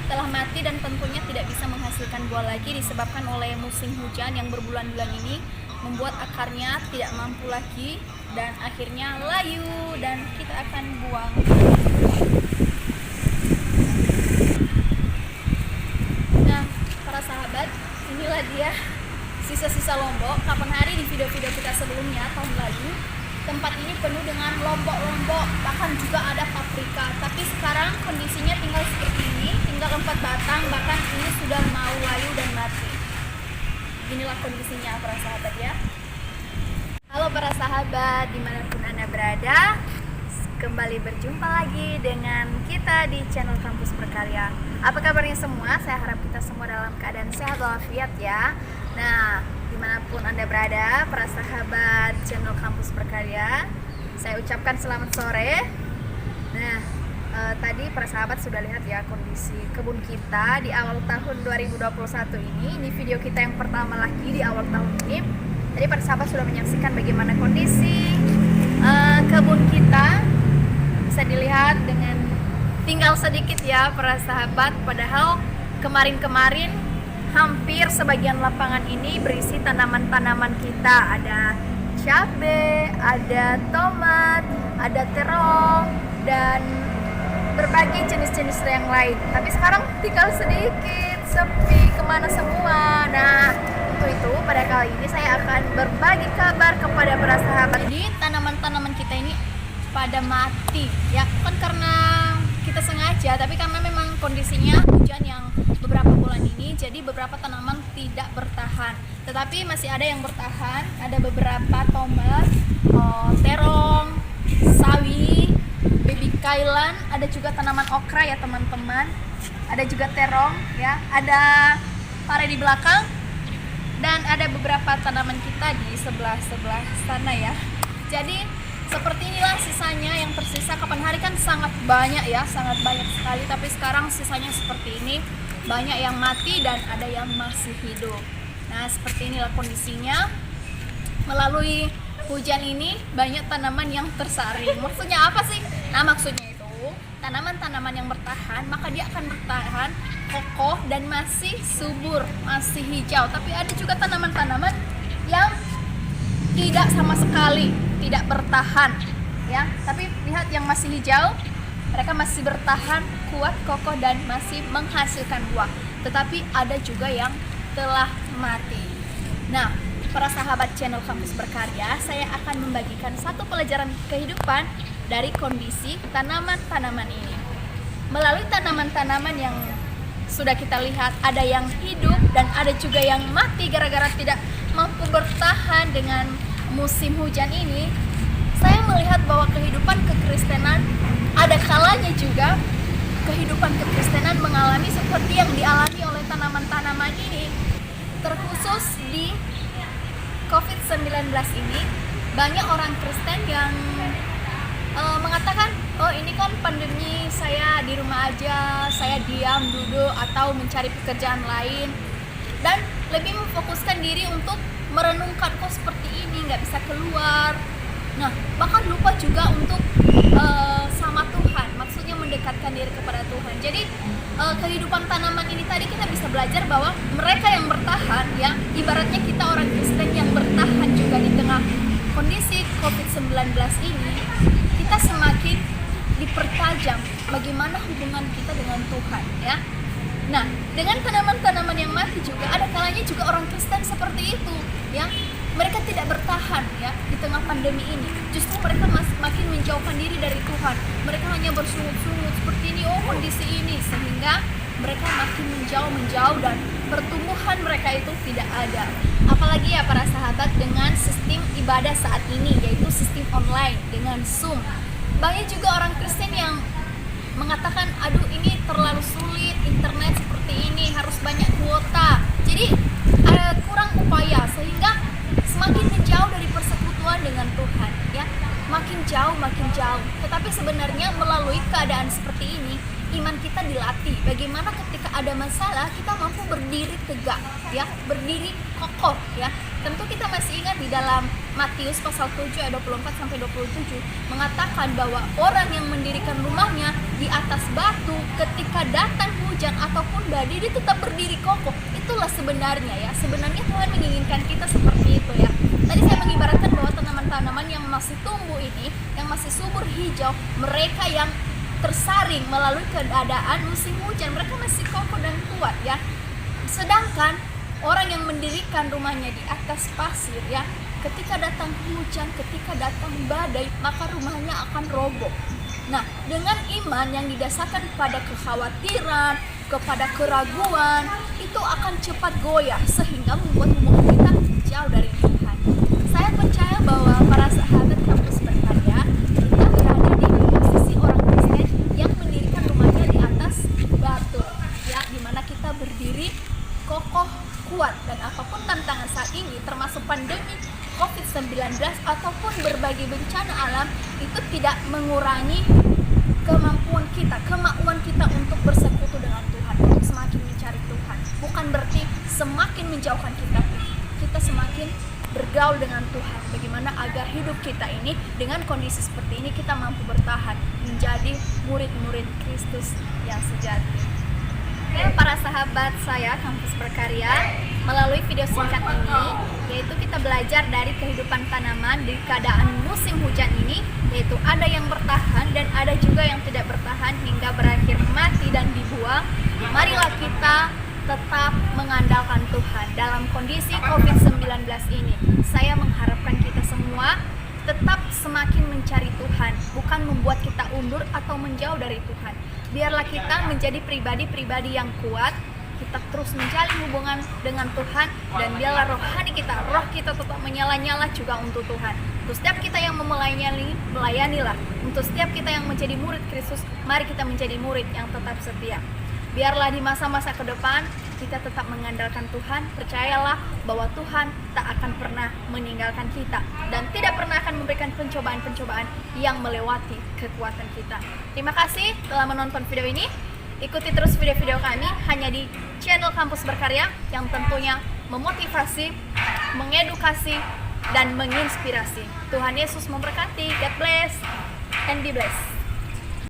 telah mati dan tentunya tidak bisa menghasilkan buah lagi disebabkan oleh musim hujan yang berbulan-bulan ini membuat akarnya tidak mampu lagi dan akhirnya layu dan kita akan buang. Nah, para sahabat, inilah dia sisa-sisa Lombok. Kapan hari di video-video kita sebelumnya tahun lalu, tempat ini penuh dengan lombok-lombok, bahkan juga ada paprika. Tapi sekarang kondisinya tinggal seperti ini, tinggal 4 batang, bahkan ini sudah mau layu dan mati. Inilah kondisinya para sahabat ya. Halo para sahabat, dimanapun Anda berada, kembali berjumpa lagi dengan kita di channel Kampus Berkarya. Apa kabarnya semua? Saya harap kita semua dalam keadaan sehat walafiat ya. Nah, dimanapun Anda berada, para sahabat channel Kampus Berkarya, saya ucapkan selamat sore. Nah, tadi para sahabat sudah lihat ya kondisi kebun kita di awal tahun 2021 ini. Ini video kita yang pertama lagi di awal tahun ini. Tadi para sahabat sudah menyaksikan bagaimana kondisi kebun kita. Bisa dilihat dengan tinggal sedikit ya para sahabat. Padahal kemarin-kemarin hampir sebagian lapangan ini berisi tanaman-tanaman kita. Ada cabai, ada tomat, ada terong, dan berbagai jenis-jenis yang lain. Tapi sekarang tinggal sedikit, sepi, kemana semua. Nah, untuk itu pada kali ini saya akan berbagi kabar kepada para sahabat. Jadi tanaman-tanaman kita ini pada mati ya, bukan karena kita sengaja, tapi karena memang kondisinya hujan yang beberapa bulan ini, jadi beberapa tanaman tidak bertahan. Tetapi masih ada yang bertahan, ada beberapa tomat, terong, sawi, baby kailan, ada juga tanaman okra ya teman-teman, ada juga terong ya, ada pare di belakang, dan ada beberapa tanaman kita di sebelah-sebelah sana ya. Jadi seperti inilah sisanya yang tersisa. Kapan hari kan sangat banyak ya, sangat banyak sekali, tapi sekarang sisanya seperti ini, banyak yang mati dan ada yang masih hidup. Nah, seperti inilah kondisinya. Melalui hujan ini banyak tanaman yang tersaring. Maksudnya apa sih? Nah, maksudnya itu tanaman-tanaman yang bertahan, maka dia akan bertahan kokoh dan masih subur, masih hijau. Tapi ada juga tanaman-tanaman yang tidak sama sekali tidak bertahan ya. Tapi lihat yang masih hijau, mereka masih bertahan kuat, kokoh, dan masih menghasilkan buah. Tetapi ada juga yang telah mati. Nah, para sahabat channel Kampus Berkarya, saya akan membagikan satu pelajaran kehidupan dari kondisi tanaman-tanaman ini. Melalui tanaman-tanaman yang sudah kita lihat, ada yang hidup dan ada juga yang mati gara-gara tidak mampu bertahan dengan musim hujan ini. Saya melihat bahwa kehidupan kekristenan, ada kalanya juga kehidupan kekristenan mengalami seperti yang dialami oleh tanaman-tanaman ini. Terkhusus di COVID-19 ini, banyak orang Kristen yang mengatakan, oh ini kan pandemi, saya di rumah aja, saya diam, duduk, atau mencari pekerjaan lain, dan lebih memfokuskan diri untuk merenungkan, kok seperti ini, nggak bisa keluar. Nah, bahkan lupa juga untuk sama Tuhan, maksudnya mendekatkan diri kepada Tuhan. Jadi kehidupan tanaman ini tadi kita bisa belajar bahwa mereka yang bertahan ya, ibaratnya kita orang Kristen yang bertahan juga di tengah kondisi COVID-19 ini, kita semakin dipertajam bagaimana hubungan kita dengan Tuhan ya. Nah, dengan tanaman-tanaman yang mati juga ada kalanya juga orang Kristen seperti itu ya. Mereka tidak bertahan ya di tengah pandemi ini. Justru mereka makin menjauhkan diri dari Tuhan. Mereka hanya bersungut-sungut seperti ini, oh kondisi ini, sehingga mereka makin menjauh dan pertumbuhan mereka itu tidak ada. Apalagi ya para sahabat dengan sistem ibadah saat ini, yaitu sistem online dengan Zoom. Banyak juga orang Kristen yang mengatakan, aduh ini terlalu sulit, internet seperti ini, harus banyak kuota. Jadi kurang upaya, sehingga semakin menjauh dari persekutuan dengan Tuhan ya, makin jauh. Tetapi sebenarnya melalui keadaan seperti ini, iman kita dilatih. Bagaimana ketika ada masalah kita mampu berdiri tegak ya, berdiri kokoh ya. Tentu kita masih ingat di dalam Matius pasal 7 ayat 24 sampai 27 mengatakan bahwa orang yang mendirikan rumahnya di atas batu, ketika datang hujan hujan ataupun badai, dia tetap berdiri kokoh. Itulah sebenarnya ya, sebenarnya Tuhan menginginkan kita seperti itu ya. Tadi saya mengibaratkan bahwa tanaman-tanaman yang masih tumbuh ini, yang masih subur hijau, mereka yang tersaring melalui keadaan musim hujan, mereka masih kokoh dan kuat ya. Sedangkan orang yang mendirikan rumahnya di atas pasir ya, ketika datang hujan, ketika datang badai, maka rumahnya akan roboh. Nah, dengan iman yang didasarkan pada kekhawatiran, kepada keraguan, itu akan cepat goyah sehingga membuat hubungan kita jauh dari Tuhan. Saya percaya bahwa para sahabat kampus berkarya, kita berada di posisi orang Kristen yang mendirikan rumahnya di atas batu, ya, dimana kita berdiri kokoh, kuat, dan apapun tantangan saat ini, termasuk pandemi COVID-19 ataupun berbagai bencana alam, itu tidak mengurangi kemampuan kita untuk bersekutu dengan Tuhan, untuk semakin mencari Tuhan. Bukan berarti semakin menjauhkan kita semakin bergaul dengan Tuhan. Bagaimana agar hidup kita ini dengan kondisi seperti ini kita mampu bertahan menjadi murid-murid Kristus yang sejati. Oke, para sahabat saya kampus berkarya, melalui video singkat ini, yaitu kita belajar dari kehidupan tanaman di keadaan musim hujan ini, yaitu ada yang bertahan dan ada juga yang tidak bertahan hingga berakhir mati dan dibuang. Marilah kita tetap mengandalkan Tuhan dalam kondisi COVID-19 ini. Saya mengharapkan kita semua tetap semakin mencari Tuhan, bukan membuat kita undur atau menjauh dari Tuhan. Biarlah kita menjadi pribadi-pribadi yang kuat, kita terus menjalin hubungan dengan Tuhan, dan biarlah rohani kita, roh kita tetap menyala-nyala juga untuk Tuhan. Untuk setiap kita yang melayanilah. Untuk setiap kita yang menjadi murid Kristus, mari kita menjadi murid yang tetap setia. Biarlah di masa-masa ke depan kita tetap mengandalkan Tuhan. Percayalah bahwa Tuhan tak akan pernah meninggalkan kita dan tidak pernah akan memberikan pencobaan-pencobaan yang melewati kekuatan kita. Terima kasih telah menonton video ini. Ikuti terus video-video kami hanya di channel Kampus Berkarya yang tentunya memotivasi, mengedukasi, dan menginspirasi. Tuhan Yesus memberkati. God bless and be blessed.